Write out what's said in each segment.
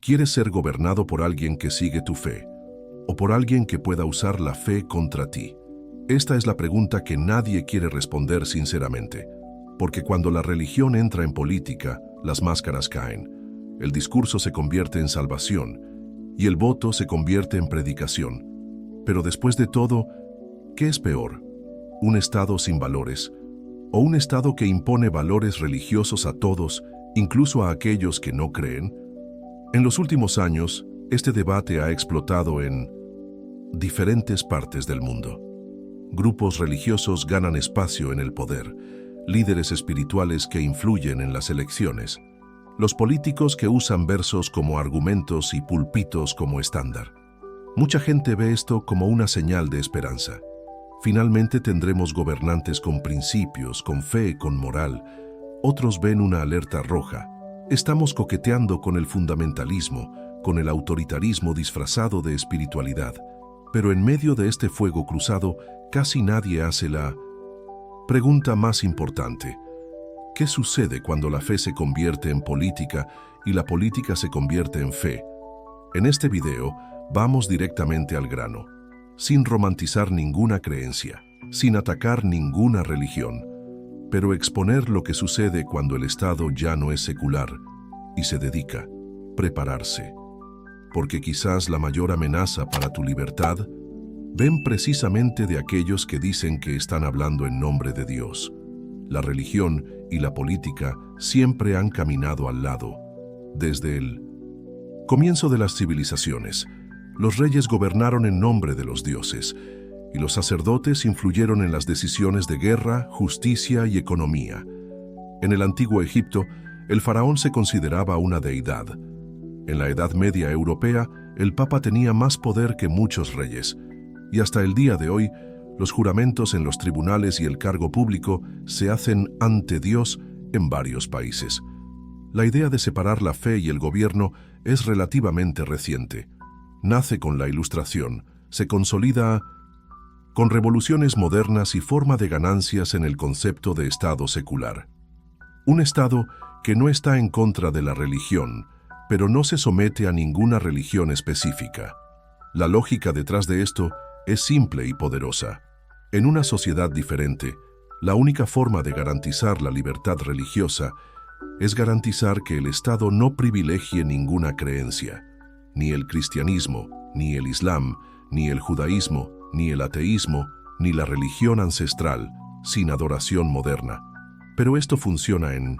¿Quieres ser gobernado por alguien que sigue tu fe o por alguien que pueda usar la fe contra ti? Esta es la pregunta que nadie quiere responder sinceramente, porque cuando la religión entra en política, las máscaras caen, el discurso se convierte en salvación y el voto se convierte en predicación. Pero después de todo, ¿qué es peor? ¿Un Estado sin valores o un Estado que impone valores religiosos a todos, incluso a aquellos que no creen? En los últimos años, este debate ha explotado en diferentes partes del mundo. Grupos religiosos ganan espacio en el poder, líderes espirituales que influyen en las elecciones, los políticos que usan versos como argumentos y púlpitos como estándar. Mucha gente ve esto como una señal de esperanza. Finalmente tendremos gobernantes con principios, con fe, con moral. Otros ven una alerta roja. Estamos coqueteando con el fundamentalismo, con el autoritarismo disfrazado de espiritualidad. Pero en medio de este fuego cruzado, casi nadie hace la pregunta más importante. ¿Qué sucede cuando la fe se convierte en política y la política se convierte en fe? En este video, vamos directamente al grano, sin romantizar ninguna creencia, sin atacar ninguna religión, pero exponer lo que sucede cuando el Estado ya no es secular y se dedica a prepararse. Porque quizás la mayor amenaza para tu libertad ven precisamente de aquellos que dicen que están hablando en nombre de Dios. La religión y la política siempre han caminado al lado. Desde el comienzo de las civilizaciones, los reyes gobernaron en nombre de los dioses, y los sacerdotes influyeron en las decisiones de guerra, justicia y economía. En el antiguo Egipto, el faraón se consideraba una deidad. En la Edad Media europea, el papa tenía más poder que muchos reyes, y hasta el día de hoy, los juramentos en los tribunales y el cargo público se hacen ante Dios en varios países. La idea de separar la fe y el gobierno es relativamente reciente. Nace con la Ilustración, se consolida con revoluciones modernas y forma de ganancias en el concepto de Estado secular. Un Estado que no está en contra de la religión, pero no se somete a ninguna religión específica. La lógica detrás de esto es simple y poderosa. En una sociedad diferente, la única forma de garantizar la libertad religiosa es garantizar que el Estado no privilegie ninguna creencia, ni el cristianismo, ni el islam, ni el judaísmo, ni el ateísmo, ni la religión ancestral, sin adoración moderna. Pero esto funciona en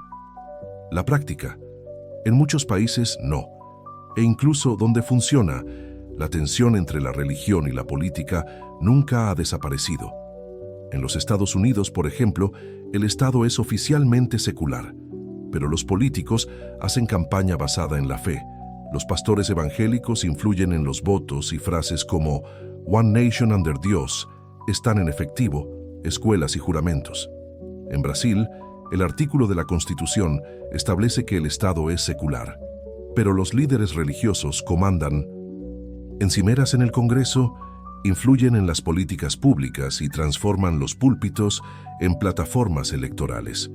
la práctica. En muchos países no. E incluso donde funciona, la tensión entre la religión y la política nunca ha desaparecido. En los Estados Unidos, por ejemplo, el Estado es oficialmente secular, pero los políticos hacen campaña basada en la fe. Los pastores evangélicos influyen en los votos y frases como One Nation Under Dios están en efectivo, escuelas y juramentos. En Brasil, el artículo de la Constitución establece que el Estado es secular, pero los líderes religiosos comandan en cimeras en el Congreso, influyen en las políticas públicas y transforman los púlpitos en plataformas electorales.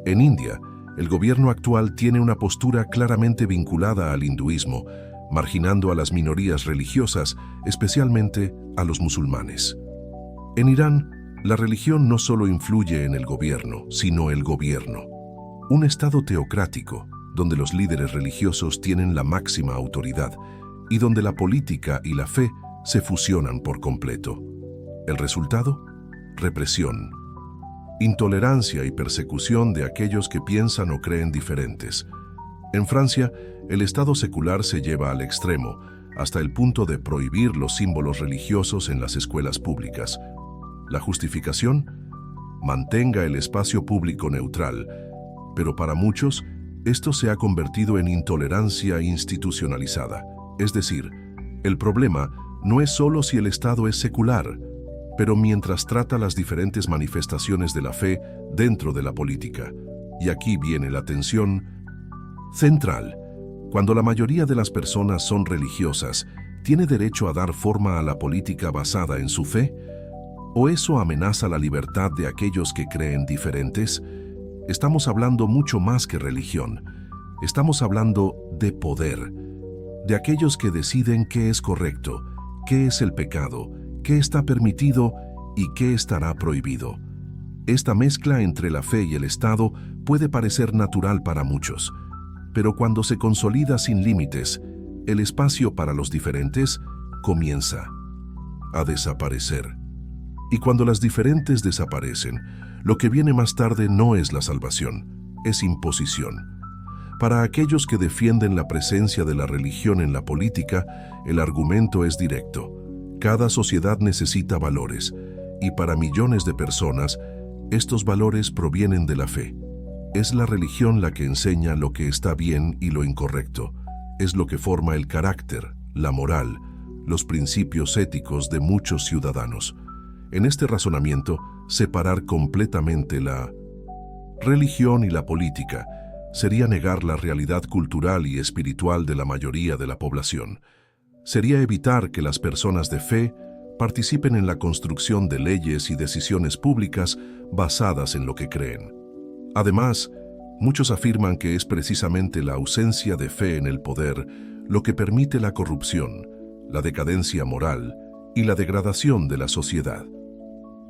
En India, el gobierno actual tiene una postura claramente vinculada al hinduismo, marginando a las minorías religiosas, especialmente a los musulmanes. En Irán, la religión no solo influye en el gobierno, sino el gobierno. Un estado teocrático, donde los líderes religiosos tienen la máxima autoridad y donde la política y la fe se fusionan por completo. ¿El resultado? Represión, intolerancia y persecución de aquellos que piensan o creen diferentes. En Francia, el Estado secular se lleva al extremo, hasta el punto de prohibir los símbolos religiosos en las escuelas públicas. ¿La justificación? Mantenga el espacio público neutral, pero para muchos, esto se ha convertido en intolerancia institucionalizada. Es decir, el problema no es solo si el Estado es secular, pero mientras trata las diferentes manifestaciones de la fe dentro de la política. Y aquí viene la tensión central. Cuando la mayoría de las personas son religiosas, ¿tiene derecho a dar forma a la política basada en su fe? ¿O eso amenaza la libertad de aquellos que creen diferentes? Estamos hablando mucho más que religión. Estamos hablando de poder. de aquellos que deciden qué es correcto, qué es el pecado, qué está permitido y qué estará prohibido. Esta mezcla entre la fe y el Estado puede parecer natural para muchos, pero cuando se consolida sin límites, el espacio para los diferentes comienza a desaparecer. Y cuando las diferentes desaparecen, lo que viene más tarde no es la salvación, es imposición. Para aquellos que defienden la presencia de la religión en la política, el argumento es directo. Cada sociedad necesita valores, y para millones de personas, estos valores provienen de la fe. Es la religión la que enseña lo que está bien y lo incorrecto. Es lo que forma el carácter, la moral, los principios éticos de muchos ciudadanos. En este razonamiento, separar completamente la religión y la política sería negar la realidad cultural y espiritual de la mayoría de la población. Sería evitar que las personas de fe participen en la construcción de leyes y decisiones públicas basadas en lo que creen. Además, muchos afirman que es precisamente la ausencia de fe en el poder lo que permite la corrupción, la decadencia moral y la degradación de la sociedad.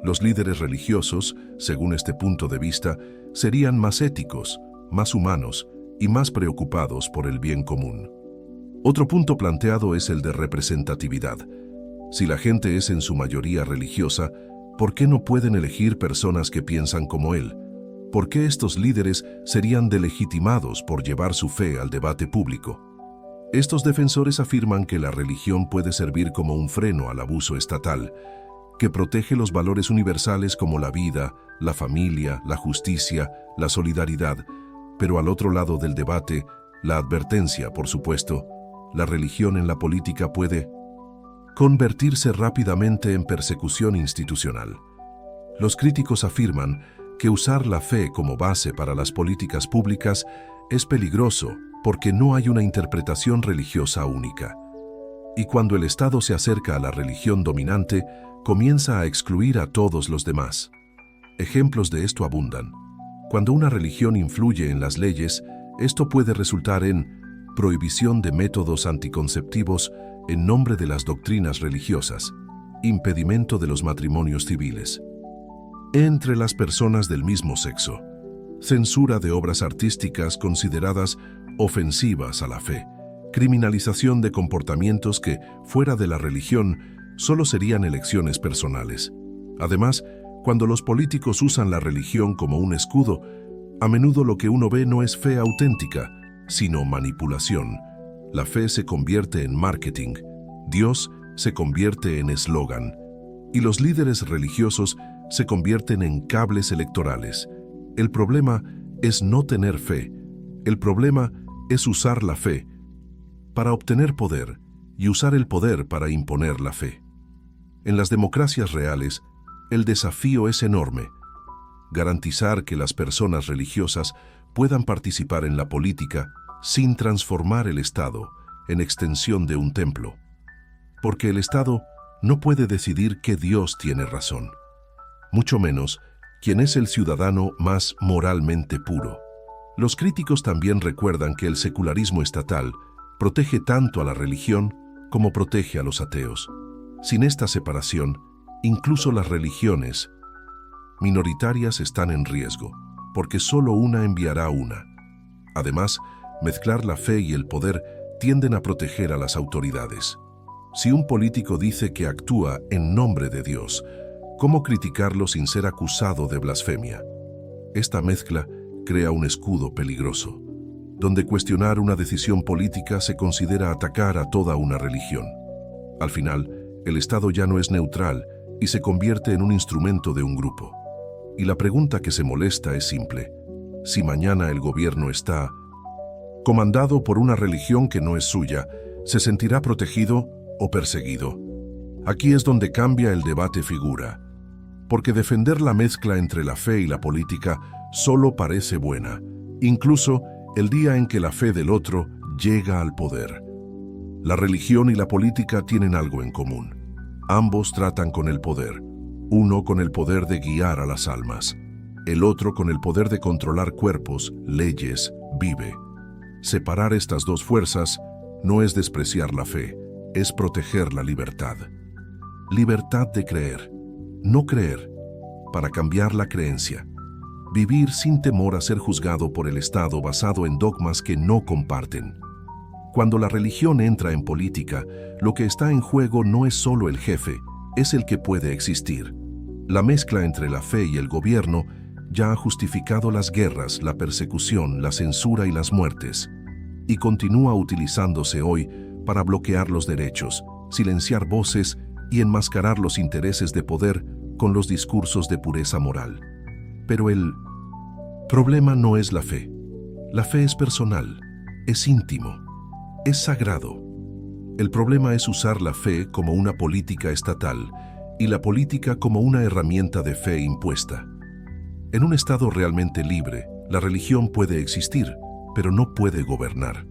Los líderes religiosos, según este punto de vista, serían más éticos, más humanos y más preocupados por el bien común. Otro punto planteado es el de representatividad. Si la gente es en su mayoría religiosa, ¿por qué no pueden elegir personas que piensan como él? ¿Por qué estos líderes serían delegitimados por llevar su fe al debate público? Estos defensores afirman que la religión puede servir como un freno al abuso estatal, que protege los valores universales como la vida, la familia, la justicia, la solidaridad, pero al otro lado del debate, la advertencia, por supuesto, la religión en la política puede convertirse rápidamente en persecución institucional. Los críticos afirman que usar la fe como base para las políticas públicas es peligroso porque no hay una interpretación religiosa única. Y cuando el Estado se acerca a la religión dominante, comienza a excluir a todos los demás. Ejemplos de esto abundan. Cuando una religión influye en las leyes, esto puede resultar en prohibición de métodos anticonceptivos en nombre de las doctrinas religiosas, impedimento de los matrimonios civiles entre las personas del mismo sexo, censura de obras artísticas consideradas ofensivas a la fe, criminalización de comportamientos que, fuera de la religión, solo serían elecciones personales. Además, cuando los políticos usan la religión como un escudo, a menudo lo que uno ve no es fe auténtica, sino manipulación. La fe se convierte en marketing, Dios se convierte en eslogan, y los líderes religiosos se convierten en cables electorales. El problema es no tener fe, el problema es usar la fe para obtener poder y usar el poder para imponer la fe. En las democracias reales, el desafío es enorme: garantizar que las personas religiosas puedan participar en la política sin transformar el Estado en extensión de un templo. Porque el Estado no puede decidir que Dios tiene razón, mucho menos quién es el ciudadano más moralmente puro. Los críticos también recuerdan que el secularismo estatal protege tanto a la religión como protege a los ateos. Sin esta separación, incluso las religiones minoritarias están en riesgo, porque solo una enviará una. Además, mezclar la fe y el poder tienden a proteger a las autoridades. Si un político dice que actúa en nombre de Dios, ¿cómo criticarlo sin ser acusado de blasfemia? Esta mezcla crea un escudo peligroso, donde cuestionar una decisión política se considera atacar a toda una religión. Al final, el Estado ya no es neutral y se convierte en un instrumento de un grupo. Y la pregunta que se molesta es simple: si mañana el gobierno está comandado por una religión que no es suya, ¿se sentirá protegido o perseguido? Aquí es donde cambia el debate figura, porque defender la mezcla entre la fe y la política solo parece buena, incluso el día en que la fe del otro llega al poder. La religión y la política tienen algo en común. Ambos tratan con el poder, uno con el poder de guiar a las almas, el otro con el poder de controlar cuerpos, leyes, vive. Separar estas dos fuerzas no es despreciar la fe, es proteger la libertad. Libertad de creer, no creer, para cambiar la creencia. Vivir sin temor a ser juzgado por el Estado basado en dogmas que no comparten. Cuando la religión entra en política, lo que está en juego no es solo el jefe, es el que puede existir. La mezcla entre la fe y el gobierno ya ha justificado las guerras, la persecución, la censura y las muertes, y continúa utilizándose hoy para bloquear los derechos, silenciar voces y enmascarar los intereses de poder con los discursos de pureza moral. Pero el problema no es la fe. La fe es personal, es íntimo, es sagrado. El problema es usar la fe como una política estatal y la política como una herramienta de fe impuesta. En un Estado realmente libre, la religión puede existir, pero no puede gobernar.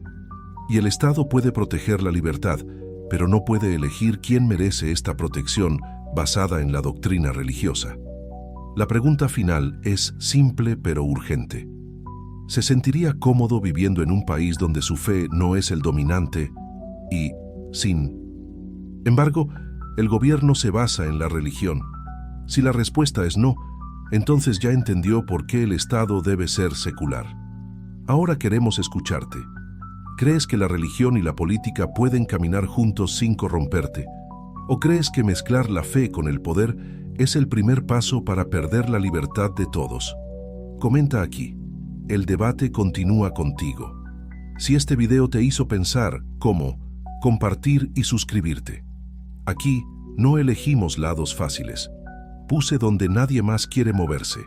Y el Estado puede proteger la libertad, pero no puede elegir quién merece esta protección basada en la doctrina religiosa. La pregunta final es simple pero urgente. ¿Se sentiría cómodo viviendo en un país donde su fe no es el dominante y, sin embargo, el gobierno se basa en la religión? Si la respuesta es no, entonces ya entendió por qué el Estado debe ser secular. Ahora queremos escucharte. ¿Crees que la religión y la política pueden caminar juntos sin corromperte? ¿O crees que mezclar la fe con el poder es el primer paso para perder la libertad de todos? Comenta aquí. El debate continúa contigo. Si este video te hizo pensar, ¿cómo? Compartir y suscribirte. Aquí no elegimos lados fáciles. Puse donde nadie más quiere moverse.